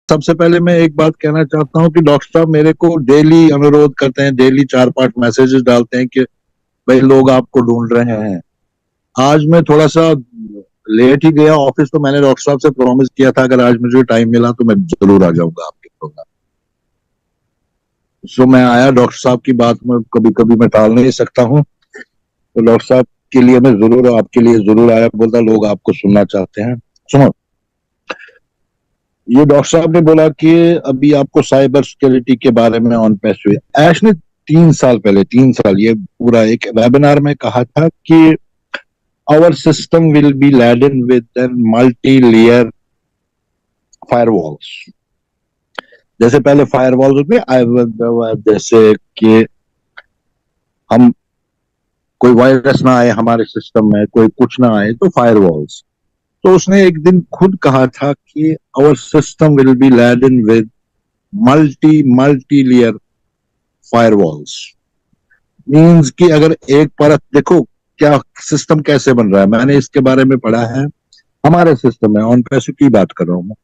सबसे पहले मैं एक बात कहना चाहता हूँ कि डॉक्टर साहब मेरे को डेली अनुरोध करते हैं, डेली 4-5 मैसेजेस डालते हैं कि भाई लोग आपको ढूंढ रहे हैं। आज मैं थोड़ा सा लेट ही गया ऑफिस, तो मैंने डॉक्टर साहब से प्रॉमिस किया था अगर आज मुझे टाइम मिला तो मैं जरूर आ जाऊंगा आपके प्रोग्राम। सो मैं आया, डॉक्टर साहब की बात में कभी कभी मैं टाल नहीं सकता हूँ, तो डॉक्टर साहब के लिए मैं जरूर, आपके लिए जरूर आया। बोलता लोग आपको सुनना चाहते हैं। सुनो, ये डॉक्टर साहब ने बोला कि अभी आपको साइबर सिक्योरिटी के बारे में ऑन पेश हुए। ऐश ने 3 साल पहले, 3 साल, ये पूरा एक वेबिनार में कहा था कि our system will be laden with multi layer firewalls. जैसे पहले फायरवॉल्स होते, जैसे कि हम कोई वायरस ना आए हमारे सिस्टम में, कोई कुछ ना आए, तो फायरवॉल्स। तो उसने एक दिन खुद कहा था कि our system will be laden with multi layer firewalls. Means कि अगर एक परत, देखो क्या सिस्टम कैसे बन रहा है, मैंने इसके बारे में पढ़ा है। हमारे सिस्टम में ऑन पैसों की बात कर रहा हूं मैं।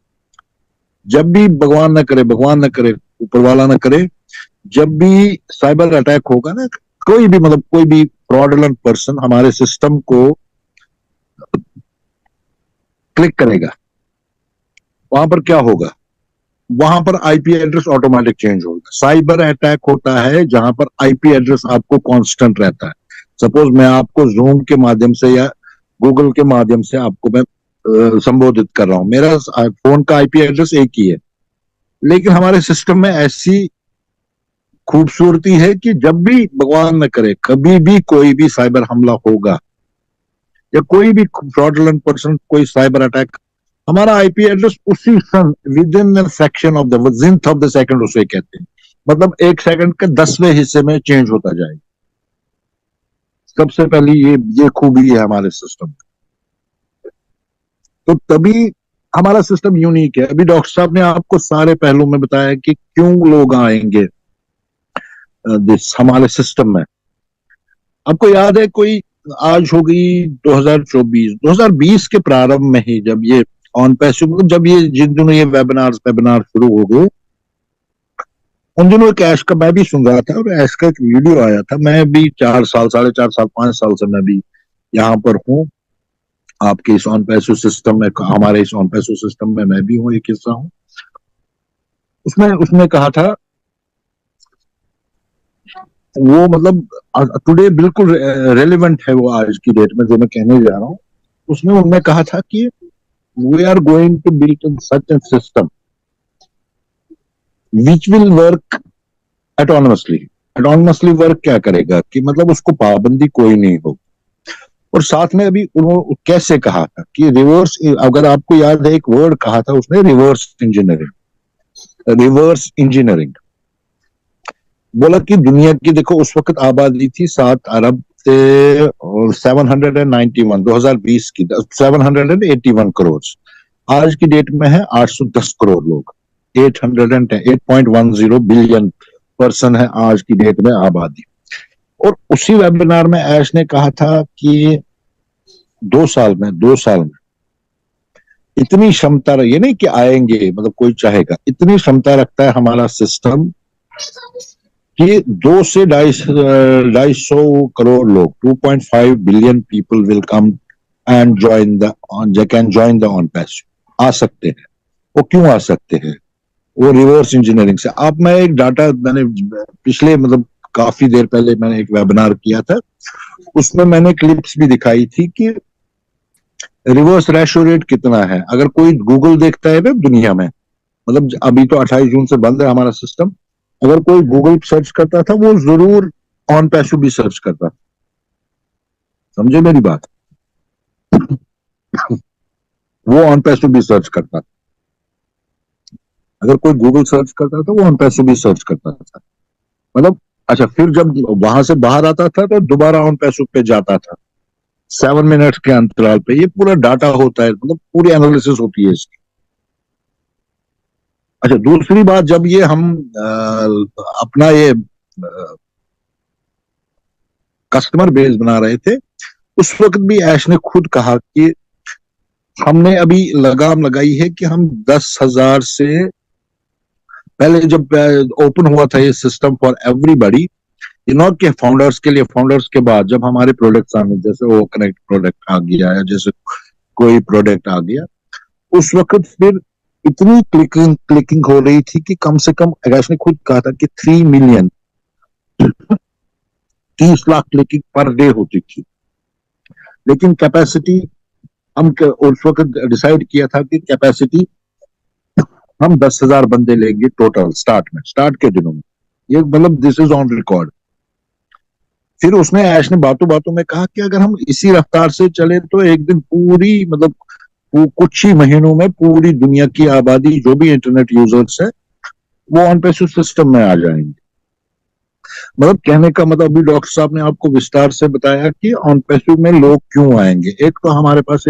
जब भी भगवान न करे, ऊपर वाला न करे, जब भी साइबर अटैक होगा ना, कोई भी मतलब कोई भी फ्रॉडुलेंट पर्सन हमारे सिस्टम को क्लिक करेगा, वहां पर क्या होगा, वहां पर आईपी एड्रेस ऑटोमेटिक चेंज होगा। साइबर अटैक होता है जहां पर आईपी एड्रेस आपको कांस्टेंट रहता है। सपोज मैं आपको जूम के माध्यम से या गूगल के माध्यम से आपको मैं संबोधित कर रहा हूं, मेरा फोन का आईपी एड्रेस एक ही है, लेकिन हमारे सिस्टम में ऐसी खूबसूरती है कि जब भी भगवान न करे कभी भी कोई भी साइबर हमला होगा या कोई भी फ्रॉडुलेंट पर्सन कोई साइबर अटैक, हमारा आईपी एड्रेस उसी क्षण within section of the विजिंथ ऑफ द सेकंड उसे कहते हैं, मतलब 1 सेकंड के 10वें हिस्से में चेंज होता जाएगा। सबसे पहली ये खूबी है हमारे सिस्टम। तो तभी हमारा सिस्टम यूनिक है। अभी डॉक्टर साहब ने आपको सारे पहलू में बताया कि क्यों लोग आएंगे हमारे सिस्टम में। आपको याद है कोई, आज हो गई 2024, 2020 के प्रारंभ में ही जब ये ऑन पैसे, जब ये जिन दिनों ये वेबिनार शुरू हो गए, उन दिनों एक ऐश का मैं भी सुन रहा था और ऐश का एक वीडियो आया था। मैं भी 4 साल, 4.5 साल, 5 साल से मैं भी यहाँ पर हूँ आपके इस ऑन पैसो सिस्टम में, हमारे इस ऑन पैसो सिस्टम में मैं भी हूँ, एक हिस्सा हूँ। उसमें उसने कहा था वो, मतलब टुडे बिल्कुल रेलिवेंट है वो आज की डेट में जो मैं कहने जा रहा हूँ। उसमें उन्होंने कहा था कि we are going to build in such a system which will work autonomously. Autonomously work क्या करेगा कि मतलब उसको पाबंदी कोई नहीं होगी। और साथ में अभी उन्होंने कैसे कहा था कि रिवर्स, अगर आपको याद है एक वर्ड कहा था उसने, रिवर्स इंजीनियरिंग। रिवर्स इंजीनियरिंग बोला कि दुनिया की देखो उस वक्त आबादी थी 7 अरब से 791, 2020 की 781 करोड़। आज की डेट में है 810 करोड़ लोग, 810 बिलियन पर्सन है आज की डेट में आबादी। और उसी वेबिनार में ऐश ने कहा था कि 2 साल में इतनी क्षमता, ये नहीं कि आएंगे मतलब कोई चाहेगा, इतनी क्षमता रखता है हमारा सिस्टम कि 2 से 250 करोड़ लोग, 2.5 billion people will come and join the on पैसो। आ सकते हैं। वो क्यों आ सकते हैं? वो रिवर्स इंजीनियरिंग से। आप, मैं एक डाटा मैंने पिछले मतलब काफी देर पहले मैंने एक वेबिनार किया था, उसमें मैंने क्लिप्स भी दिखाई थी कि रिवर्स रेशो रेट कितना है। अगर कोई गूगल देखता है ना दुनिया में, मतलब अभी तो 28 जून से बंद है हमारा सिस्टम, अगर कोई गूगल सर्च करता था वो जरूर ऑन पैसो भी सर्च करता। समझे मेरी बात? वो ऑन पैसो भी सर्च करता। अगर कोई गूगल सर्च करता था वो ऑन पैसो भी सर्च करता था। मतलब अच्छा, फिर जब वहां से बाहर आता था तो दोबारा ऑन पैसो पे जाता था 7 मिनट के अंतराल पे। ये पूरा डाटा होता है, मतलब पूरी एनालिसिस होती है इसकी। अच्छा, दूसरी बात, जब ये हम अपना ये कस्टमर बेस बना रहे थे, उस वक्त भी ऐश ने खुद कहा कि हमने अभी लगाम लगाई है कि हम 10,000 से पहले जब ओपन हुआ था ये सिस्टम फॉर एवरीबॉडी, ये नॉट के फाउंडर्स के लिए, फाउंडर्स के बाद जब हमारे प्रोडक्ट्स आने, जैसे वो कनेक्ट प्रोडक्ट आ गया या जैसे कोई प्रोडक्ट आ गया, उस वक्त फिर इतनी क्लिकिंग क्लिकिंग हो रही थी कि कम से कम आकाश ने खुद कहा था कि 3 million, 30 lakh clicking per day होती थी। लेकिन कैपेसिटी हम उस वक्त डिसाइड किया था कि कैपेसिटी हम 10,000 बंदे लेंगे टोटल स्टार्ट में, स्टार्ट के दिनों में। ये मतलब दिस इज ऑन रिकॉर्ड। फिर उसने ऐश ने बातों बातों में कहा कि अगर हम इसी रफ्तार से चले तो एक दिन पूरी मतलब कुछ ही महीनों में पूरी दुनिया की आबादी जो भी इंटरनेट यूजर्स है वो ऑन पैसिव सिस्टम में आ जाएंगे। मतलब कहने का मतलब अभी डॉक्टर साहब ने आपको विस्तार से बताया कि ऑन पैसिव में लोग क्यों आएंगे। एक तो हमारे पास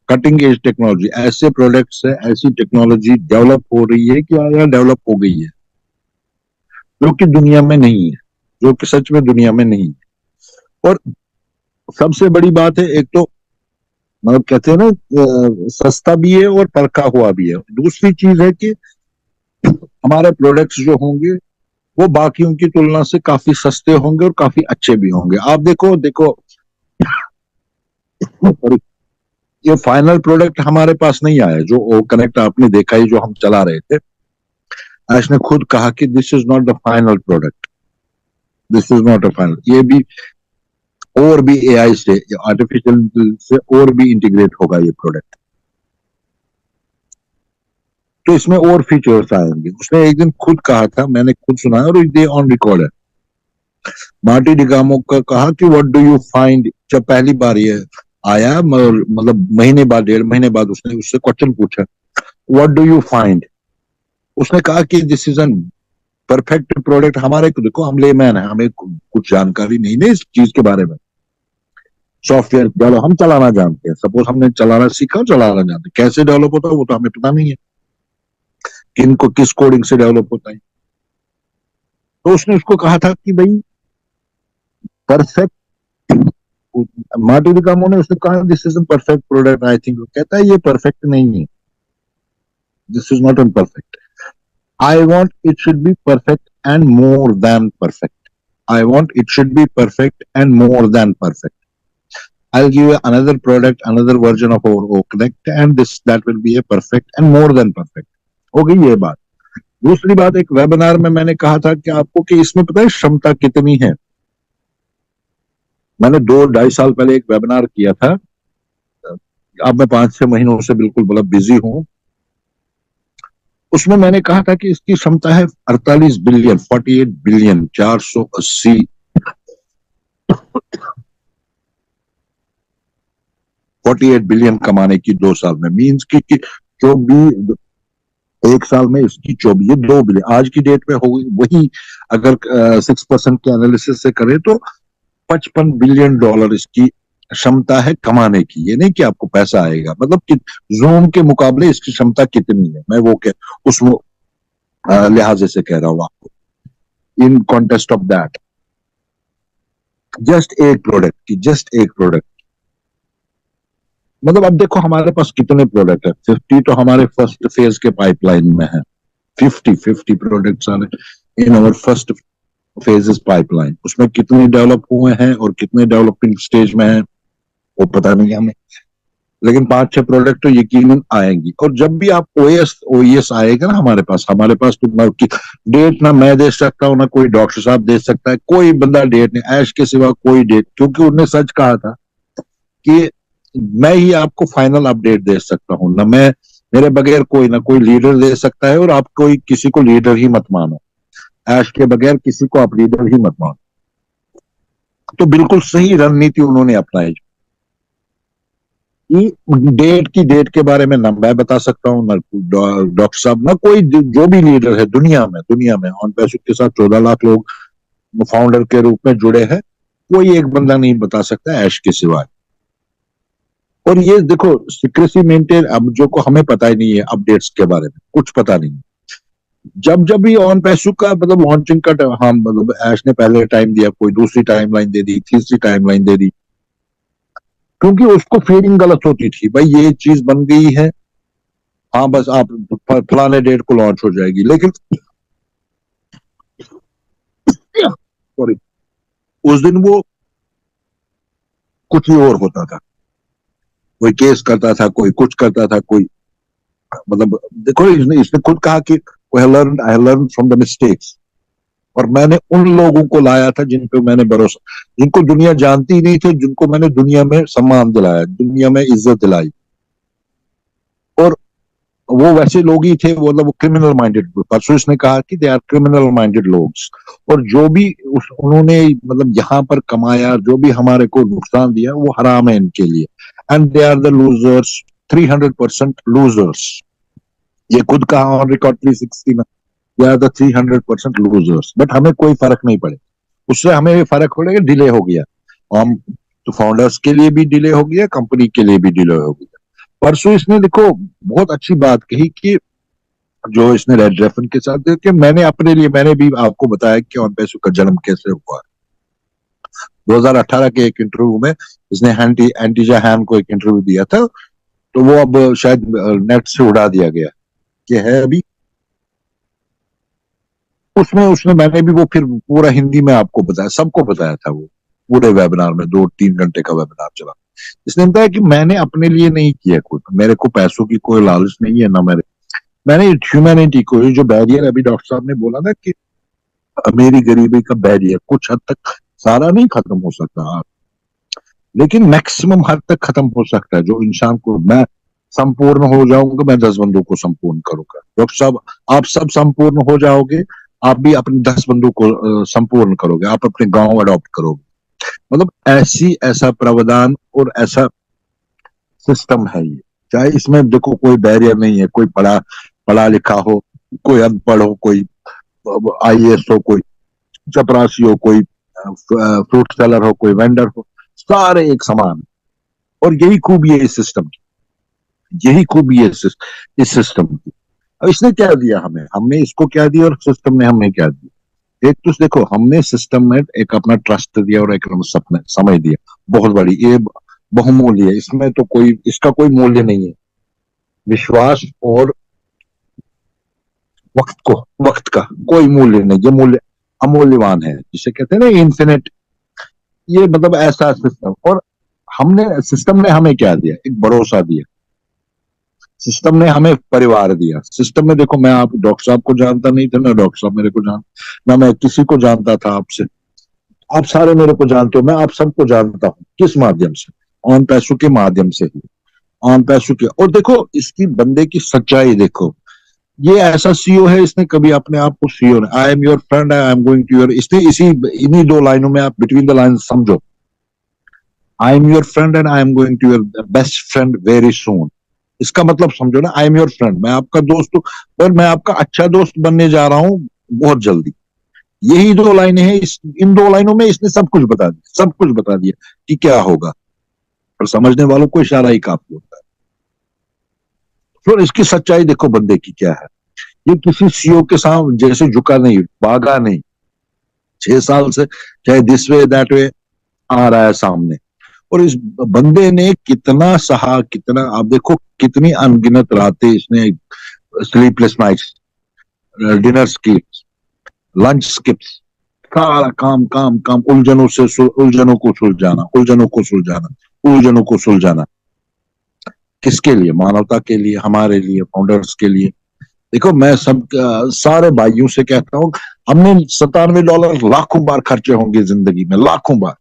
कटिंग एज टेक्नोलॉजी, ऐसे प्रोडक्ट्स है, ऐसी टेक्नोलॉजी डेवलप हो रही है कि या डेवलप हो गई है जो कि दुनिया में नहीं है, जो कि सच में दुनिया में नहीं है। और सबसे बड़ी बात है, एक तो मतलब कहते हैं ना सस्ता भी है और परखा हुआ भी है। दूसरी चीज है कि हमारे प्रोडक्ट्स जो होंगे वो बाकियों की तुलना से काफी सस्ते होंगे और काफी अच्छे भी होंगे। आप देखो देखो ये फाइनल प्रोडक्ट हमारे पास नहीं आया, जो ओ कनेक्ट आपने देखा ही जो हम चला रहे थे। आश ने खुद कहा कि this is not the final product, this is not a final. ये भी और भी एआई से, आर्टिफिशियल से और भी इंटीग्रेट होगा ये प्रोडक्ट, तो इसमें और फीचर्स आएंगे। उसने एक दिन खुद कहा था, मैंने खुद सुना और ये ऑन रिकॉर्ड है। मार्टी डिगामो का कहा कि व्हाट डू यू फाइंड, जब पहली बार ये आया मतलब महीने बाद, 1.5 महीने बाद उसने उससे क्वेश्चन पूछा व्हाट डू यू फाइंड। उसने कहा कि this is an perfect product. हमारे को देखो, हम लेमैन है, हमें कुछ जानकारी नहीं है इस चीज के बारे में। सॉफ्टवेयर डेवलप हम चलाना जानते हैं, सपोज हमने चलाना सीखा, चलाना जानते हैं, कैसे डेवलप होता है वो तो हमें पता नहीं है, किन को किस कोडिंग से डेवलप होता है। तो उसने उसको कहा था कि भाई परफेक्ट, मार्टी डिकामो ने उसने कहा this is perfect product I think. कहता है ये परफेक्ट नहीं है, this is not an perfect, I want it should be perfect and more than perfect, I want it should be perfect and more than perfect. I'll give you another product, another version of our O Connect, and this that will be a perfect and more than perfect. हो गई ये बात। दूसरी बात, एक webinar में मैंने कहा था कि आपको कि इसमें पता है क्षमता कितनी है। मैंने 2-2.5 साल पहले एक वेबिनार किया था। अब मैं 5-6 महीनों से बिल्कुल मतलब बिजी हूँ। उसमें मैंने कहा था कि इसकी क्षमता है 48 बिलियन, 48 बिलियन 480 48 बिलियन कमाने की 2 साल में। मीन्स की जो भी 1 साल में इसकी 24, 2 बिलियन आज की डेट में होगी। वही अगर 6% के एनालिसिस से करें तो $55 बिलियन इसकी क्षमता है कमाने की। ये नहीं कि आपको पैसा आएगा, मतलब कि जूम के मुकाबले इसकी क्षमता कितनी है, मैं वो उस लिहाजे से कह रहा हूं आपको। इन कॉन्टेस्ट ऑफ दैट, जस्ट एक प्रोडक्ट की, जस्ट एक प्रोडक्ट, मतलब अब देखो हमारे पास कितने प्रोडक्ट है। 50 तो हमारे फर्स्ट फेज के पाइपलाइन में है। 50 प्रोडक्ट्स आने इन अवर फर्स्ट फेजेस पाइपलाइन। उसमें कितने डेवलप हुए हैं और कितने डेवलपिंग स्टेज में है वो पता नहीं हमें, लेकिन 5-6 प्रोडक्ट तो यकीनन आएंगी। और जब भी आप ओएस आएगा ना हमारे पास तो डेट ना मैं दे सकता हूँ ना कोई डॉक्टर साहब दे सकता है, कोई बंदा डेट नहीं, ऐश के सिवा कोई डेट, क्योंकि उन्होंने सच कहा था कि मैं ही आपको फाइनल अपडेट दे सकता हूँ ना, मैं मेरे बगैर कोई ना कोई लीडर दे सकता है, और आप कोई किसी को लीडर ही मत मानो, ऐश के बगैर किसी को आप लीडर ही मत मानो। तो बिल्कुल सही रणनीति उन्होंने अपनाई कि डेट की, डेट के बारे में ना मैं बता सकता हूँ ना डॉक्टर साहब ना कोई जो भी लीडर है दुनिया में ऑन पैसिव के साथ 14 लाख लोग फाउंडर के रूप में जुड़े हैं, कोई एक बंदा नहीं बता सकता ऐश के सिवाय। और ये देखो सीक्रेसी मेंटेन, अब जो को हमें पता ही नहीं है अपडेट्स के बारे में, कुछ पता नहीं। जब जब भी ऑन पैसू का मतलब लॉन्चिंग का हाँ मतलब ऐश ने पहले टाइम दिया, कोई दूसरी टाइमलाइन दे दी, तीसरी टाइमलाइन दे दी, क्योंकि उसको फीलिंग गलत होती थी भाई ये चीज बन गई है, हाँ बस आप फलाने डेट को लॉन्च हो जाएगी। लेकिन सॉरी, उस दिन वो कुछ ही और होता था। कोई केस करता था, कोई कुछ करता था, कोई मतलब देखो इसने इसने खुद कहा कि I learn from the mistakes. और मैंने उन लोगों को लाया था जिन पे मैंने भरोसा, जिनको दुनिया जानती ही नहीं थी, जिनको मैंने दुनिया में सम्मान दिलाया, दुनिया में इज्जत दिलाई। और वो वैसे लोग ही थे, मतलब वो क्रिमिनल माइंडेड, परसों इसने कहा कि दे आर क्रिमिनल माइंडेड लोग। और जो भी उन्होंने मतलब यहाँ पर कमाया, जो भी हमारे को नुकसान दिया, वो हराम है इनके लिए। And they are the losers, 300% losers. ये खुद कहा ऑन रिकॉर्ड 360 में, they are the 300% losers. But हमें कोई फर्क नहीं पड़े, उससे हमें ये फर्क पड़ेगा डिले हो गया। हम तो फाउंडर्स के लिए भी डिले हो गया, कंपनी के लिए भी डिले हो गया। परसों इसने देखो बहुत अच्छी बात कही कि जो इसने रेड रेफन के साथ कि मैंने अपने लिए, मैंने भी आपको बताया कि ऑन पैसों का जन्म कैसे हुआ। 2018 के एक इंटरव्यू में इसने एंटीजा हैन को एक इंटरव्यू दिया था, तो वो अब शायद नेट से उड़ा दिया गया कि है अभी। उसमें उसने मैंने भी वो फिर पूरा हिंदी में आपको बताया, सबको बताया था वो पूरे वेबिनार में, 2-3 घंटे का वेबिनार चला। इसने बताया कि मैंने अपने लिए नहीं किया कुछ, मेरे को पैसों की कोई लालच नहीं है ना, मैंने ह्यूमैनिटी को, ये जो बैरियर अभी डॉक्टर साहब ने बोला ना कि अमीरी गरीबी का बैरियर कुछ हद तक, सारा नहीं खत्म हो सकता, लेकिन मैक्सिमम हद तक खत्म हो सकता है। जो इंसान को, मैं संपूर्ण हो जाऊंगा, मैं 10 बंदों को संपूर्ण करूंगा, डॉक्टर साहब आप सब संपूर्ण हो जाओगे, आप भी अपने 10 बंदों को संपूर्ण करोगे, आप अपने गांव अडॉप्ट करोगे। मतलब ऐसा प्रावधान और ऐसा सिस्टम है ये। चाहे इसमें देखो कोई बैरियर नहीं है, कोई पढ़ा पढ़ा लिखा हो, कोई अनपढ़ हो, कोई आईएएस हो, कोई चपरासी हो, कोई फ्रूट सेलर हो, कोई वेंडर हो, सारे एक समान। और यही खूबी है इस सिस्टम की, यही खूबी है इस सिस्टम की। अब इसने क्या दिया हमें, हमने इसको क्या दिया और सिस्टम ने हमें क्या दिया। एक तो देखो, हमने सिस्टम में एक अपना ट्रस्ट दिया और एक सपने समय दिया, बहुत बड़ी, ये बहुमूल्य है, इसमें तो कोई, इसका कोई मूल्य नहीं है। विश्वास और वक्त का कोई मूल्य नहीं, ये मूल्य अमूल्यवान है, जिसे कहते हैं ना इन्फिनिट। ये मतलब ऐसा सिस्टम। और हमने, सिस्टम ने हमें क्या दिया, एक भरोसा दिया। सिस्टम ने हमें परिवार दिया। सिस्टम में देखो, मैं आप डॉक्टर साहब को जानता नहीं था, ना डॉक्टर साहब मेरे को ना मैं किसी को जानता था आपसे, आप सारे मेरे को जानते हो, मैं आप सबको जानता हूँ। किस माध्यम से? ऑन पैसों के माध्यम से ही, ऑन पैसों के। और देखो इसकी बंदे की सच्चाई देखो, ये ऐसा सीईओ है, इसने कभी अपने आप को CEO, I am your friend, I am going to your, इसने इन्हीं 2 लाइनों में आप बिटवीन द लाइन समझो, I am your friend and I am going to your best friend very soon. इसका मतलब समझो ना, आई एम योर फ्रेंड, मैं आपका दोस्त हूँ, और मैं आपका अच्छा दोस्त बनने जा रहा हूँ बहुत जल्दी। यही 2 लाइनें हैं, इन 2 लाइनों में इसने सब कुछ बता दिया, सब कुछ बता दिया कि क्या होगा। और समझने वालों को इशारा ही काफी होता है। फिर इसकी सच्चाई देखो बंदे की क्या है। ये किसी सीईओ के साथ जैसे झुका नहीं, भागा नहीं, 6 साल से चाहे दिस वे दैट वे आ रहा है सामने। और इस बंदे ने कितना सहा, कितना, आप देखो कितनी अनगिनत रातें इसने, sleepless nights, dinner skips, lunch skips, सारा काम काम काम, उलझनों को सुलझाना, उलझनों को सुलझाना, उलझनों को सुलझाना। किसके लिए? मानवता के लिए, हमारे लिए, फाउंडर्स के लिए। देखो मैं सब सारे भाइयों से कहता हूँ, हमने $97 लाखों बार खर्चे होंगे जिंदगी में, लाखों बार।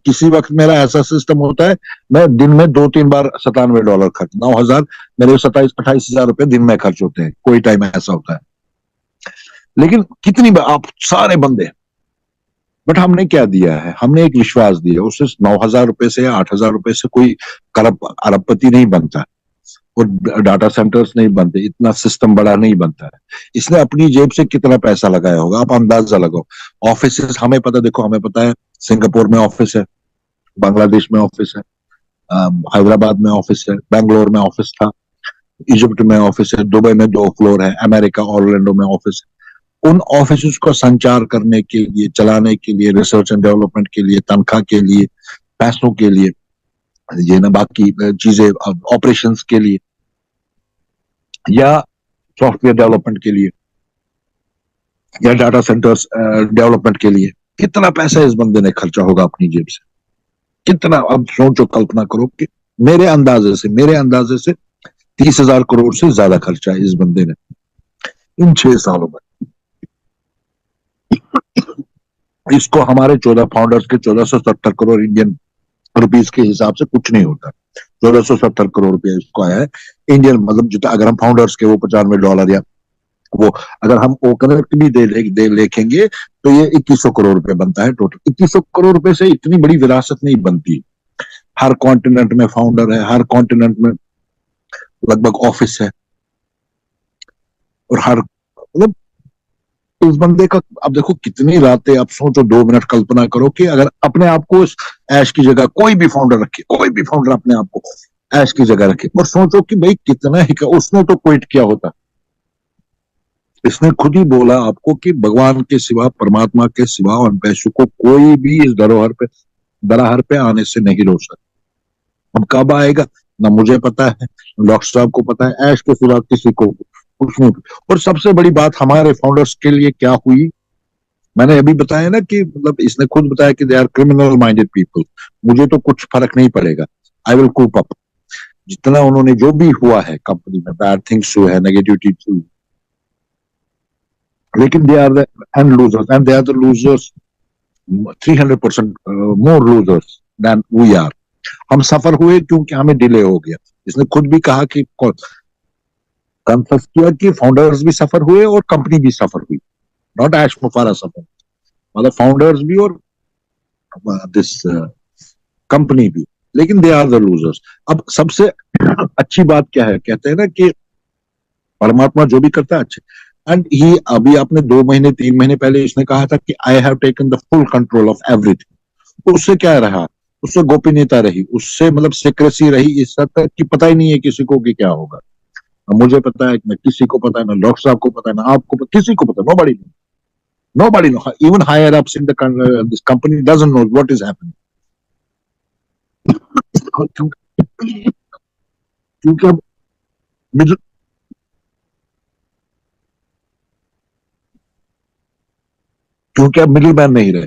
किसी वक्त मेरा ऐसा सिस्टम होता है, मैं दिन में 2-3 बार $97 खर्च, 9,000, मेरे 27-28 हजार रुपए दिन में खर्च होते हैं, कोई टाइम ऐसा होता है। लेकिन कितनी बार आप सारे बंदे, बट हमने क्या दिया है, हमने एक विश्वास दिया। उससे 9,000 रुपए से या 8,000 रुपए से कोई अरबपति नहीं बनता, और डाटा सेंटर्स नहीं बनते, इतना सिस्टम बड़ा नहीं बनता है। इसने अपनी जेब से कितना पैसा लगाया होगा, आप अंदाजा लगाओ। ऑफिस हमें पता, देखो हमें पता है, सिंगापुर में ऑफिस है, बांग्लादेश में ऑफिस है, हैदराबाद में ऑफिस है, बैंगलोर में ऑफिस था, इजिप्ट में ऑफिस है, दुबई में 2 फ्लोर है, अमेरिका ऑरलैंडो में ऑफिस है। उन ऑफिस को संचार करने के लिए, चलाने के लिए, रिसर्च एंड डेवलपमेंट के लिए, तनख्वाह के लिए, पैसों के लिए, ये ना बाकी चीजें, ऑपरेशंस के लिए, या सॉफ्टवेयर डेवलपमेंट के लिए, या डाटा सेंटर्स डेवलपमेंट के लिए, कितना पैसा इस बंदे ने खर्चा होगा अपनी जेब से, कितना। अब सोचो, कल्पना करो कि मेरे अंदाजे से 30,000 करोड़ से ज्यादा खर्चा है इस बंदे ने इन 6 सालों में। इसको हमारे 14 फाउंडर्स के 1470 करोड़ इंडियन रुपीस के हिसाब से कुछ नहीं होता। 1470 करोड़ रुपया इसको आया है इंडियन, मतलब जितना अगर हम फाउंडर्स के वो $95 या वो, अगर हम वो कनेक्ट भी दे लिखेंगे तो ये 2100 करोड़ रुपए बनता है टोटल। 2100 करोड़ रुपए से इतनी बड़ी विरासत नहीं बनती। हर कॉन्टिनेंट में फाउंडर है, हर कॉन्टिनेंट में लगभग ऑफिस है, और हर मतलब इस बंदे का, अब देखो कितनी रातें, आप सोचो 2 मिनट कल्पना करो कि अगर अपने आप को इस ऐश की जगह कोई भी फाउंडर रखे, कोई भी फाउंडर अपने आप को ऐश की जगह रखे, और सोचो कि भाई कितना ही, उसने तो क्विट किया होता। इसने खुद ही बोला आपको कि भगवान के सिवा, परमात्मा के सिवा और पैसों को कोई भी इस दराहर पे आने से नहीं रोक सकता। अब कब आएगा ना मुझे पता है, डॉक्टर साहब को पता है, ऐश के सिवा किसी को कुछ नहीं। और सबसे बड़ी बात हमारे फाउंडर्स के लिए क्या हुई, मैंने अभी बताया ना कि मतलब इसने खुद बताया कि they are criminal minded people, मुझे तो कुछ फर्क नहीं पड़ेगा, आई विल कूप अप। जितना उन्होंने जो भी हुआ है कंपनी में, बैड थिंग्स हुए है, नेगेटिविटी हुई, लेकिन they are the and losers, and they are the losers 300% more losers than we are. हम सफर हुए क्योंकि हमें डिले हो गया। इसने खुद भी कहा कि कन्फेस किया कि फाउंडर्स भी सफर हुए और कंपनी भी सफर हुई, नॉट ऐश मुफारा सफर, मतलब फाउंडर्स भी और दिस कंपनी भी, लेकिन दे आर द लूजर्स। अब सबसे अच्छी बात क्या है, कहते हैं ना कि परमात्मा जो भी करता है अच्छे, एंड ही अभी आपने 2 महीने 3 महीने पहले इसने कहा था कि I have taken the full control of everything. उससे क्या रहा, उससे गोपनीयता रही, उससे मतलब सीक्रेसी रही इस हद तक कि पता ही नहीं है किसी को कि क्या होगा। मुझे पता है, ना किसी को पता है, ना डॉक्टर साहब को पता है, ना आपको पता, किसी को पता, nobody know, even higher ups in this company doesn't know what is happening। क्योंकि अब मिडिल क्योंकि अब मिडिल मैन नहीं रहे।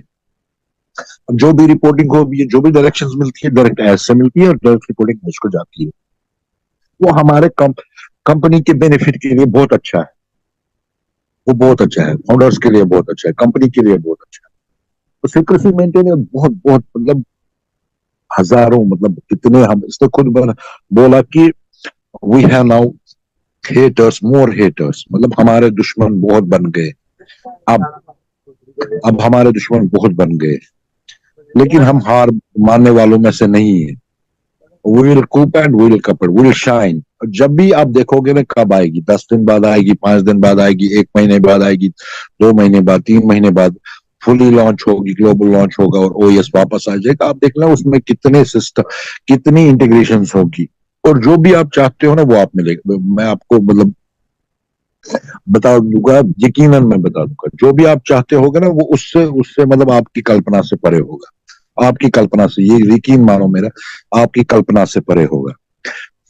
अब जो भी रिपोर्टिंग हो, जो भी डायरेक्शंस मिलती है डायरेक्ट एस से मिलती है और डायरेक्ट रिपोर्टिंग एस को जाती है। वो हमारे कंपनी के बेनिफिट के लिए बहुत अच्छा है, वो बहुत अच्छा है, फाउंडर्स के लिए बहुत अच्छा है, कंपनी के लिए बहुत अच्छा है। तो सीक्रेसी मेंटेन है, बहुत बहुत मतलब हजारों, मतलब कितने, हम इसने खुद बोला कि we have now haters, more haters, मतलब हमारे दुश्मन बहुत बन गए। अब अब हमारे दुश्मन बहुत बन गए, लेकिन हम हार मानने वालों में से नहीं है। We will cope and we will copper, we will shine. जब भी आप देखोगे ना, कब आएगी, 10 दिन बाद आएगी, 5 दिन बाद आएगी, 1 महीने बाद आएगी, 2 महीने बाद, 3 महीने बाद फुली लॉन्च होगी, ग्लोबल लॉन्च होगा और ओएस वापस आ जाएगा। आप देखना उसमें कितने सिस्टम, कितनी इंटीग्रेशन होगी, और जो भी आप चाहते हो ना वो आप मिलेगा। मैं आपको मतलब बता दूंगा, यकीनन मैं बता दूंगा, जो भी आप चाहते होगे ना वो उससे उससे मतलब आपकी कल्पना से परे होगा, आपकी कल्पना से, ये यकीन मानो मेरा, आपकी कल्पना से परे होगा।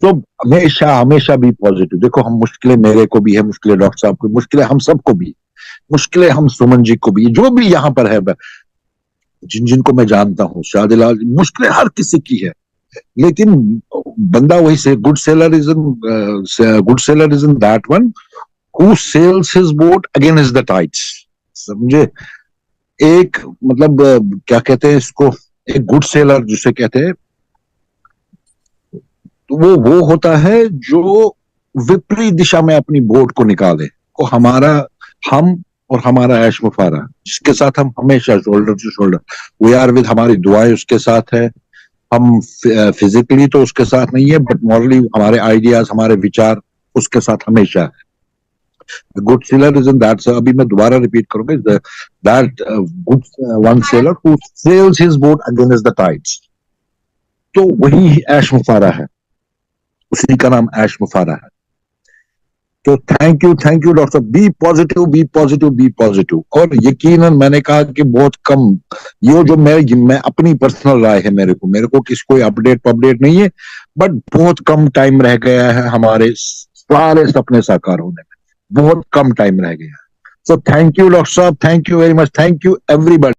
तो हमेशा हमेशा भी पॉजिटिव देखो। हम मुश्किलें, मेरे को भी है मुश्किलें, डॉक्टर साहब को मुश्किलें, हम सबको भी मुश्किलें, हम सुमन जी को भी, जो भी यहाँ पर है, जिनको मैं जानता हूँ, शादिलाल, मुश्किलें हर किसी की है, लेकिन बंदा वही से good seller is in that one who sales his boat against the tides. समझे? एक मतलब क्या कहते हैं इसको, एक गुड सेलर जिसे कहते हैं, तो वो होता है जो विपरीत दिशा में अपनी बोट को निकाले। को हम और हमारा ऐश मुफारा, जिसके साथ हम हमेशा shoulder to shoulder, we are with, हमारी दुआएं उसके साथ है। हम फिजिकली तो उसके साथ नहीं है, बट मॉरली हमारे आइडियाज, हमारे विचार उसके साथ हमेशा है। Good seller is in that, अभी मैं दोबारा रिपीट करूंगा, that good one seller who sales his boat against the tides. तो वही ऐश मुफारा है, उसी का नाम ऐश मुफारा है। तो thank you doctor, be positive, be positive, be positive. और यकीनन मैंने कहा कि बहुत कम, ये जो मैं अपनी पर्सनल राय है, मेरे को किसी कोई अपडेट नहीं है, बट बहुत कम टाइम रह गया है हमारे सारे सपने साकार होने में, बहुत कम टाइम रह गया है। सो थैंक यू डॉक्टर साहब, thank you very much, thank you everybody.